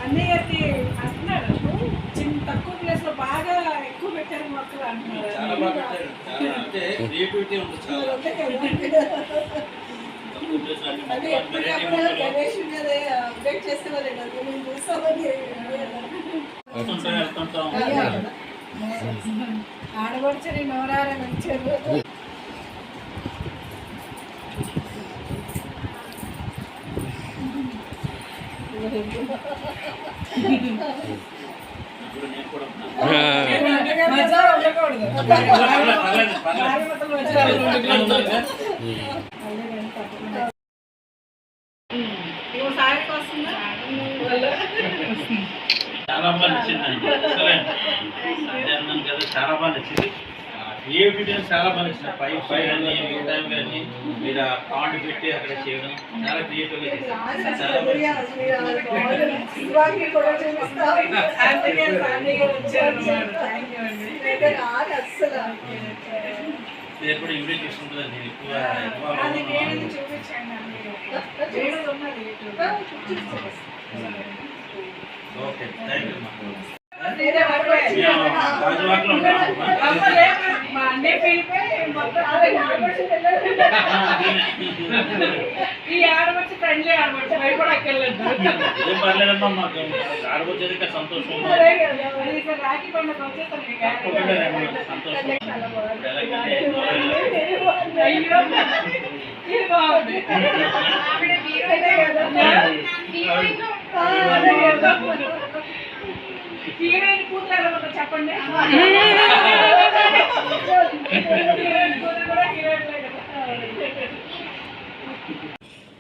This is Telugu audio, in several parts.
అన్నయ్య అంటున్నాడు చిన్న తక్కువ ప్లేస్ లో బాగా ఎక్కువ పెట్టారు మొక్కలు అంటున్నారు. చాలా బాగా పెట్టారు. చాలా అంటే క్రియేటివిటీ ఉంది చాలా. ఆడబడుచని నోరారని వచ్చారు. చాలా బాగా నచ్చిందండి. చాలా బాగా నచ్చింది. క్రియేటివిటీ చాలా బాగా నచ్చింది. పై కానీ మిగతా కానీ మీరు ఆ కాండ్ పెట్టి అక్కడ చేయడం చాలా క్రియేటివ్గా చేశారు. చాలా నేను కూడా ఇవిడే చూసుకుంటుందండి. ఎక్కువ ఓకే థ్యాంక్ యూ. ఈ ఆడవచ్చు ఫ్రెండ్లీ ఆడవచ్చు భయపడక్కర్లేదు. ఏం పర్లేదమ్మా, మాకు ఆడవచ్చేది ఇంకా సంతోషం. రాఖీ పండుగ వచ్చేస్తాను. సంతోషం. అయ్యో ఇది బాగుంది. హీరోయిన్ కూతురు చెప్పండి.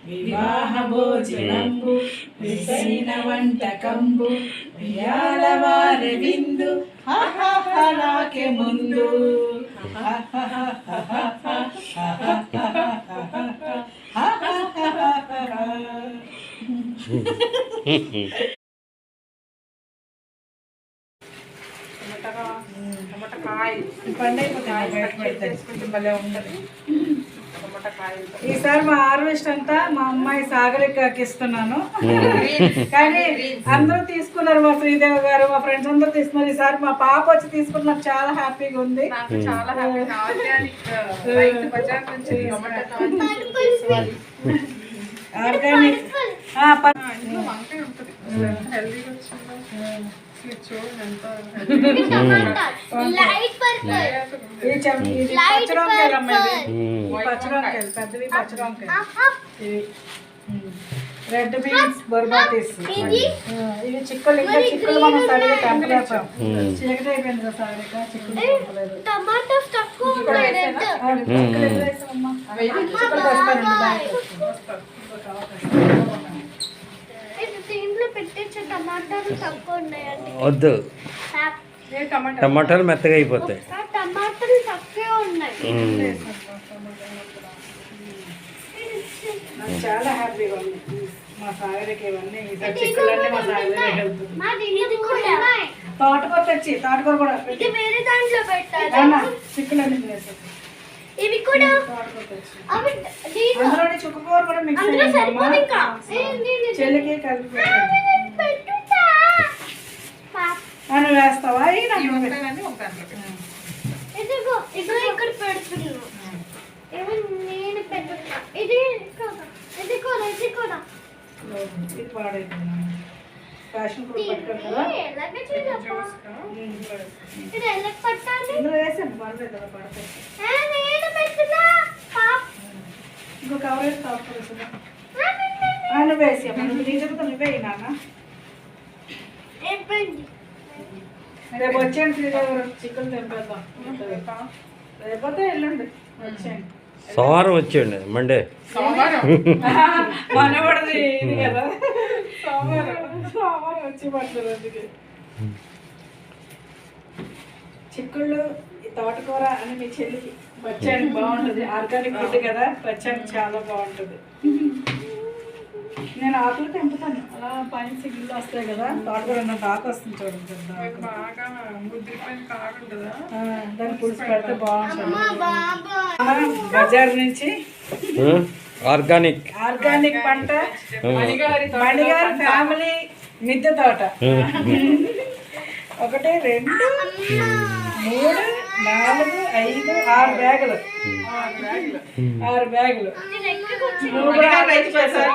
వివాహ భోజనంబు విసైన వంటకంబు వియాలవారి విందు నాకే ముందు. ఈసారి మా హార్వెస్ట్ అంతా మా అమ్మాయి సాగరికకి ఇస్తున్నాను. కానీ అందరూ తీసుకున్నారు, మా శ్రీదేవి గారు మా ఫ్రెండ్స్ అందరూ తీసుకున్నారు. ఈసారి మా పాప వచ్చి తీసుకుని నాకు చాలా హ్యాపీగా ఉంది. చాలా ఆర్గానిక్ పచ్చరంకాయలు పెద్దవి పచ్చరంకాయలు, రెడ్ బీన్స్ బొర్బాటీస్, ఇవి చిక్కులు. ఇంకా చిక్కులు మనం సరిగా టెంపరేచర్ చీకటి అయిపోయింది కదా సారిక చిక్కులు టెంపలేదు. వద్దు, టమాటాలు మెత్తగా అయిపోతాయి. చాలా హ్యాపీగా ఉంది మా సాగరికి. ఇవన్నీ చిక్కులన్నీ మా సాగరే వెళ్తుంది. తోటకూర తెచ్చి తోటకూర కూడా చిక్కులన్నీ ఇవి కూడా అందులోని చుక్కకూర కూడా మిక్స్ చెల్లికి కలిపి అని వేస్తావా? ఇక్కడ పెడుతున్నా నేను పెట్టుకున్నా. ఇది ఇది కూడా ఇది కూడా ఇది పాడైపోయింది. ఫ్యాషన్ కూడా పెట్టారు కదా, ఇది ఎలా పట్టాలి? ఇందులో వేసాను పడతాయి కదా, పడతాయి. నేను పెట్టున్నా ఇంకో కవర్ వేసి తాగుతుంది. నువ్వు వేసి నేను చెప్తాను, నువ్వే నాన్న. రేపు వచ్చేయండి శ్రీదేవి, చికెన్ తెంపేద్దాం. రేపోతే వెళ్ళండి, వచ్చేయండి. సోమవారం వచ్చేయండి, మండే మనబడది ఇది కదా. సోమవారం వచ్చి పడుతుంది. అందుకే చిక్కుళ్ళు తోటకూర అని మీ చెల్లికి వచ్చానికి బాగుంటుంది. ఆర్గానిక్ ఫుడ్ కదా, వచ్చానికి చాలా బాగుంటుంది. నేను ఆకులు తెంపుతాను, అలా పైన సిగ్గులు వస్తాయి కదా. తోటకూర నాకు ఆకు వస్తుంది చూడండి, దాన్ని పులుసు పెడితే బాగుంటుంది. బజార్ నుంచి ఆర్గానిక్. ఆర్గానిక్ పంట, మణిగారి ఫ్యామిలీ మిద్దె తోట. 1 2 3 4 5 6 బ్యాగులు. 6 బ్యాగులు. మణిగారు రైతు బజార్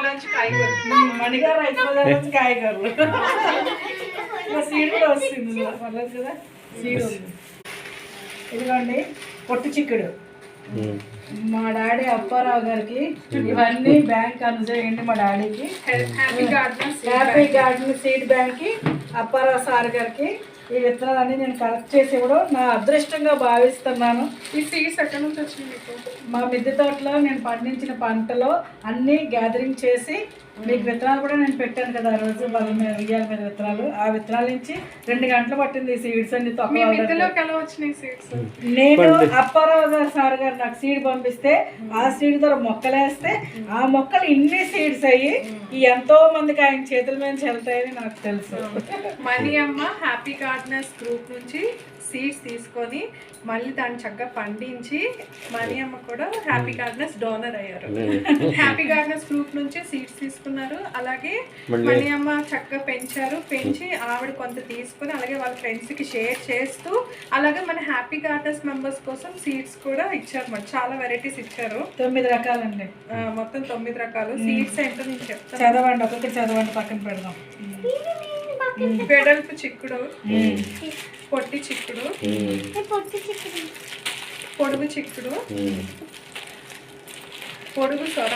నుంచి కాయగూరలు. సీడ్ కూడా వస్తుంది పర్లేదు కదా, సీడ్ ఉంది. ఇదిగోండి పొట్టు చిక్కుడు. మా డాడీ అప్పారావు గారికి ఇవన్నీ బ్యాంక్ అందజేయండి. మా డాడీకి హ్యాపీ గార్డెన్ సీడ్ బ్యాంక్కి అప్పారావు సార్ గారికి ఈ విత్తనాలన్నీ నేను కలెక్ట్ చేసి ఇవ్వడం నా అదృష్టంగా భావిస్తున్నాను. ఈ సీడ్స్ ఎక్కడి నుంచి వచ్చింది మీకు? మా మిద్దె తోటలో నేను పండించిన పంటలో అన్నీ గ్యాదరింగ్ చేసి మీకు విత్తనాలు కూడా నేను పెట్టాను కదా ఆ రోజు బలం మీద ఉయ్యాల మీద విత్తనాలు. ఆ విత్తనాల నుంచి 2 గంటలు పట్టింది ఈ సీడ్స్ అన్ని మీ మిద్దెలోకి ఎలా వచ్చినాయి సీడ్స్? నేను అప్పారావు గారు సార్ గారు నాకు సీడ్ పంపిస్తే ఆ సీడ్ ద్వారా మొక్కలేస్తే ఆ మొక్కలు ఇన్ని సీడ్స్ అయ్యి ఎంతో మందికి ఆయన చేతుల మీద చెల్తాయని నాకు తెలుసు. మనీ అమ్మ హ్యాపీ గార్డెనర్స్ గ్రూప్ నుంచి సీడ్స్ తీసుకొని మళ్ళీ దాన్ని చక్కగా పండించి మనీ అమ్మ కూడా హ్యాపీ గార్డెనర్స్ డోనర్ అయ్యారు. హ్యాపీ గార్డెనర్స్ గ్రూప్ నుంచి సీడ్స్ తీసుకున్నారు. అలాగే మనీ అమ్మ చక్కగా పెంచి ఆవిడ కొంత తీసుకుని అలాగే వాళ్ళ ఫ్రెండ్స్కి షేర్ చేస్తూ అలాగే మన హ్యాపీ గార్డెనర్స్ మెంబర్స్ కోసం సీడ్స్ కూడా ఇచ్చారు. మరి చాలా వెరైటీస్ ఇచ్చారు. 9 రకాలండి. మొత్తం 9 రకాలు సీడ్స్ ఏంటో నేను చెప్తాను. చదవండి, ఒక్కొక్కటి చదవండి, పక్కన పెడదాం. వెడల్పు చిక్కుడు, పొట్టి చిక్కుడు, పొడుగు చిక్కుడు, పొడుగు సొర,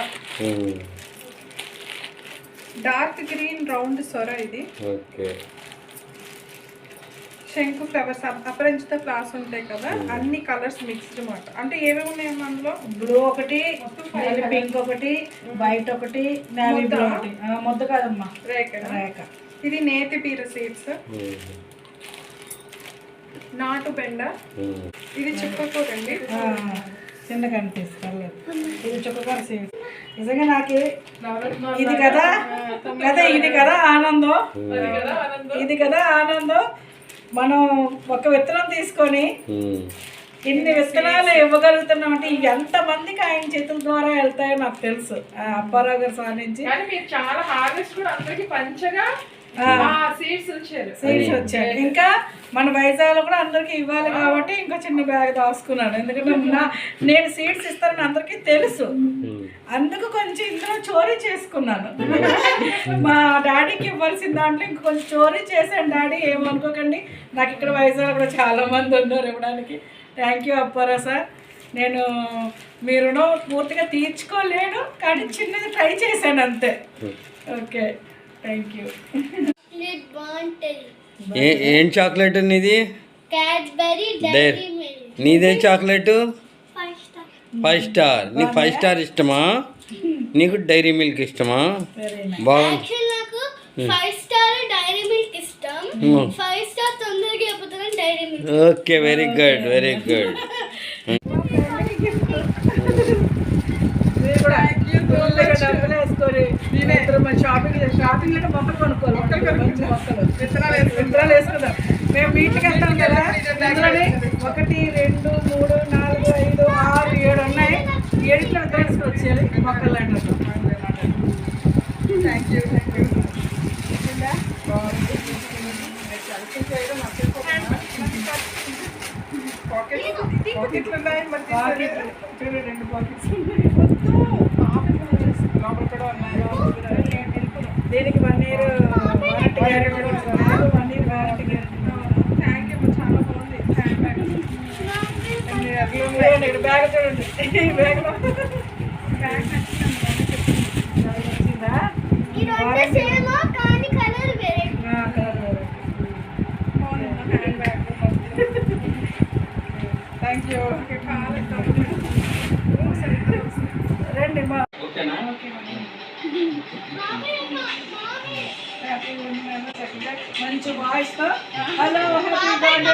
డార్క్ గ్రీన్ రౌండ్ సొర, ఇది శంకు ఫ్లవర్స్, అపరంజిత ఫ్లవర్స్ ఉంటాయి కదా, అన్ని కలర్స్ మిక్స్డ్ మాట. అంటే ఏమేమి ఉన్నాయి అందులో? బ్లూ ఒకటి, పింక్ ఒకటి, వైట్ ఒకటి, నేవీ బ్లూ ఒకటి. ముద్ద కాదమ్మా, రేఖ. ఇది నేతి బీర సీడ్స్, నాటు బెండ, ఇది చుక్కకూర అండి, చిన్న కనిపిస్తుంది. ఇది చుక్కకూర సీడ్స్. నిజంగా నాకు ఇది కదా ఆనందం, ఇది కదా ఆనందం. మనం ఒక విత్తనం తీసుకొని ఇన్ని విత్తనాలు ఇవ్వగలుగుతున్నామంటే ఎంత మందికి ఆయన చేతుల ద్వారా వెళ్తాయో నాకు తెలుసు. అప్పారావు గారి సార్ నుంచి చాలా హార్వెస్ట్ కూడా అందరికి పంచగా సీడ్స్ వచ్చాయి. ఇంకా మన వైజాగ్లో కూడా అందరికి ఇవ్వాలి కాబట్టి ఇంకో చిన్న బ్యాగ్ దాచుకున్నాను. ఎందుకంటే నేను సీడ్స్ ఇస్తానని అందరికీ తెలుసు, అందుకు కొంచెం ఇందులో చోరీ చేసుకున్నాను. మా డాడీకి ఇవ్వాల్సిన దాంట్లో ఇంక కొంచెం చోరీ చేశాను. డాడీ ఏమనుకోకండి, నాకు ఇక్కడ వైజాగ్ కూడా చాలా మంది ఉన్నారు ఇవ్వడానికి. Thank you Apparao sir. నేను మీ రుణం పూర్తిగా తీర్చుకోలేను, కానీ చిన్నది ట్రై చేశాను అంతే. Okay, thank you. ఏం చాక్లెట్ నీది? Cadbury dairy milk. నీదేం చాక్లెట్? 5 స్టార్. నీకు 5 స్టార్ ఇష్టమా? నీకు డైరీ మిల్క్ ఇష్టమా? బాగుంది. నాకు 5 స్టార్ డైరీ మిల్క్ ఇష్టం. 5 స్టార్ తొందరగా అయిపోతుంది Dairy Milk. Okay, very good, very good. డబ్బులు వేసుకొని షాపింగ్ అంటే మొక్కలు కొనుక్కోవాలి. మంచి మొక్కలు విత్తనాలు వేసుకుందాం. మేము మీటికి వెళ్తాం కదా, ఇందులోనే 1 2 3 4 5 6 7 ఉన్నాయి. 7 విత్తనాలు వచ్చేయాలి మొక్కలు అంటే. Thank you. పాకెట్లు ఉన్నాయి, చూడు 2 పాకెట్స్ ఉన్నాయి. లోపల కూడా ఉన్నాయి. దీనికి 1 year వారంటీ గ్యారెంటీ కూడా ఉంది. 1 year warranty guarantee. Thank you, చాలా బాగుంది. బ్యాగ్ చూడండి, ఈ బ్యాగ్లో బ్యాగ్ నచ్చిందా? Thank you. రండి మా. మంచి వాయిస్తో హలో హ్యాపీ బర్త్డే.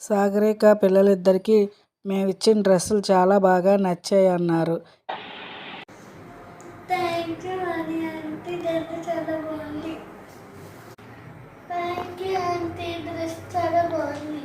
సాగరిక పిల్లలిద్దరికీ మేము ఇచ్చిన డ్రెస్సులు చాలా బాగా నచ్చాయి అన్నారు. థ్యాంక్ యూ అని ఆంటీ, డ్రెస్ చాలా బాగుంది. థ్యాంక్ యూ ఆంటీ, డ్రెస్ చాలా బాగుంది.